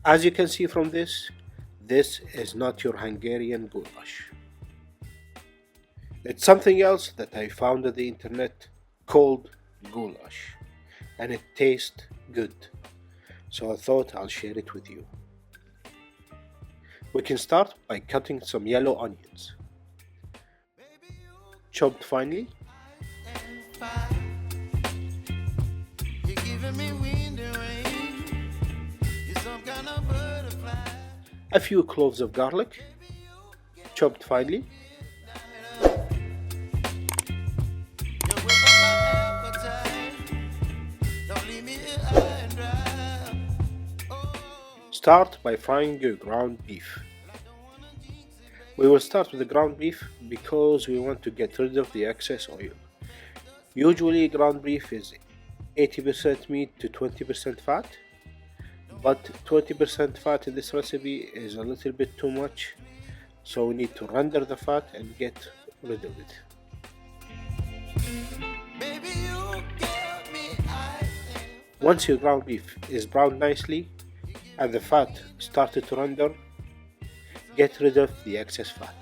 As you can see from this is not your Hungarian goulash. It's something else that I found on the internet called goulash, and it tastes good. So I thought I'll share it with you. We can start by cutting some yellow onions, chopped finely, a few cloves of garlic, chopped finely, start by frying your ground beef. We will start with the ground beef because we want to get rid of the excess oil. Usually ground beef is 80% meat to 20% fat, but 20% fat in this recipe is a little bit too much, so we need to render the fat and get rid of it. Once your ground beef is browned nicely and the fat started to render, get rid of the excess fat.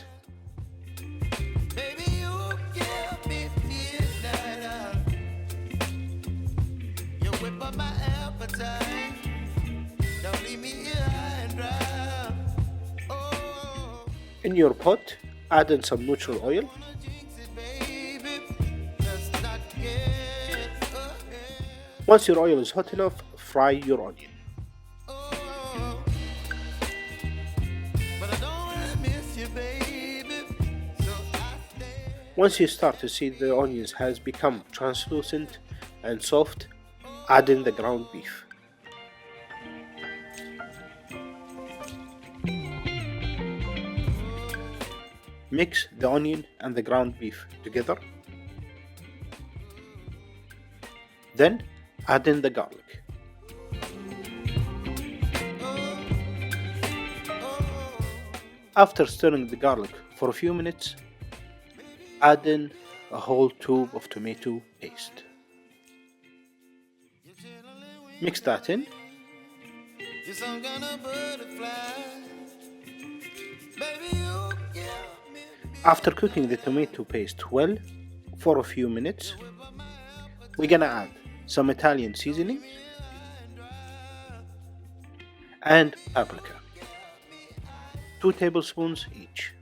In your pot, add in some neutral oil. Once your oil is hot enough, fry your onion. Once you start to see the onions has become translucent and soft, add in the ground beef. Mix the onion and the ground beef together. Then add in the garlic. After stirring the garlic for a few minutes, add in a whole tube of tomato paste. Mix that in. After cooking the tomato paste well for a few minutes, we're gonna add some Italian seasonings and paprika, 2 tablespoons each.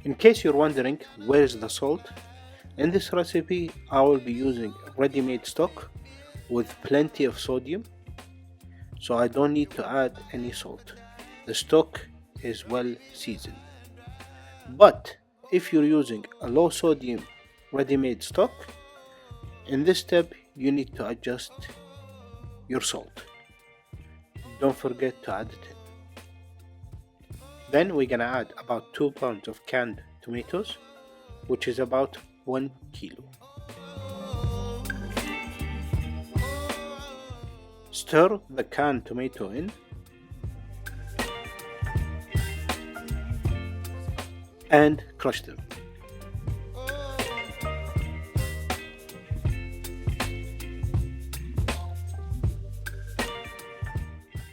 In case you're wondering where is the salt, in this recipe I will be using ready-made stock with plenty of sodium, so I don't need to add any salt. The stock is well seasoned. But if you're using a low sodium ready-made stock, in this step you need to adjust your salt. Don't forget to add it in. Then we're gonna add about 2 pounds of canned tomatoes, which is about 1 kilo. Stir the canned tomato in and crush them.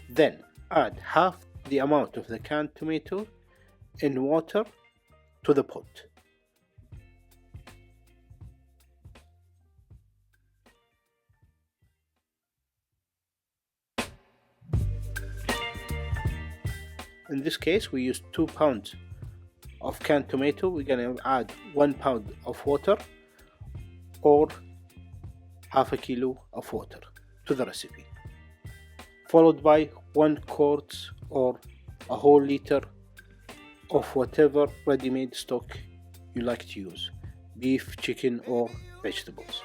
Then add half the amount of the canned tomato in water to the pot. In this case we used 2 pounds of canned tomato. We're gonna add 1 pound of water or half a kilo of water to the recipe, followed by 1 quart or a whole liter of whatever ready-made stock you like to use, beef, chicken or vegetables.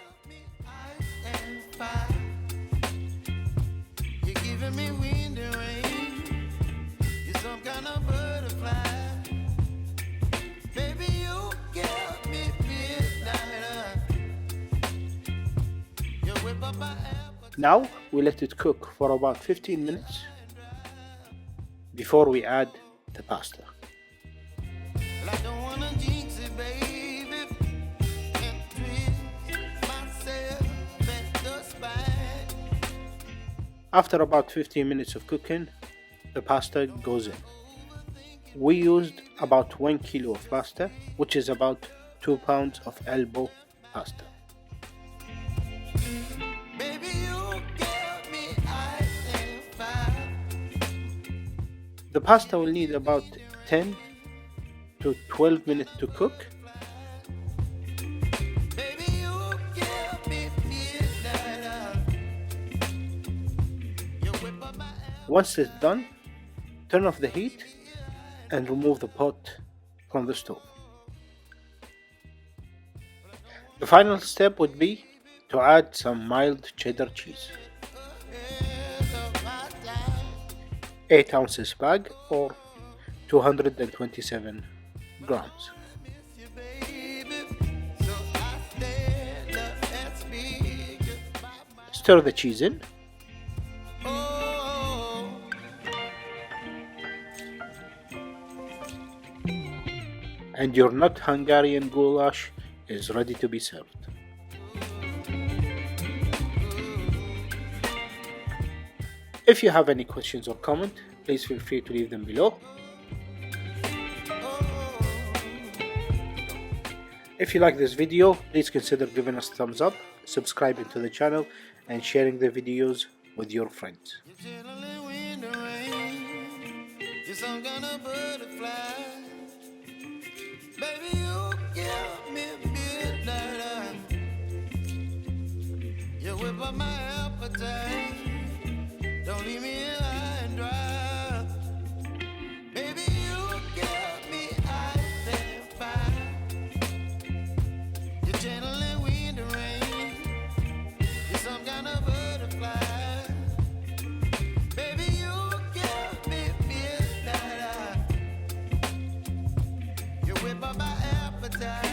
Now we let it cook for about 15 minutes before we add the pasta. After about 15 minutes of cooking, the pasta goes in. We used about 1 kilo of pasta, which is about 2 pounds of elbow pasta. The pasta will need about 10 to 12 minutes to cook. Once it's done, turn off the heat and remove the pot from the stove. The final step would be to add some mild cheddar cheese. 8 ounces bag or 227 grams. Stir the cheese in. And your not Hungarian goulash is ready to be served. If you have any questions or comment, please feel free to leave them below. If you like this video, please consider giving us a thumbs up, subscribing to the channel, and sharing the videos with your friends. Don't leave me high and dry. Baby, you give me ice and fire. You're gentle and wind and rain. You're some kind of butterfly. Baby, you give me midnight. You whip up my appetite.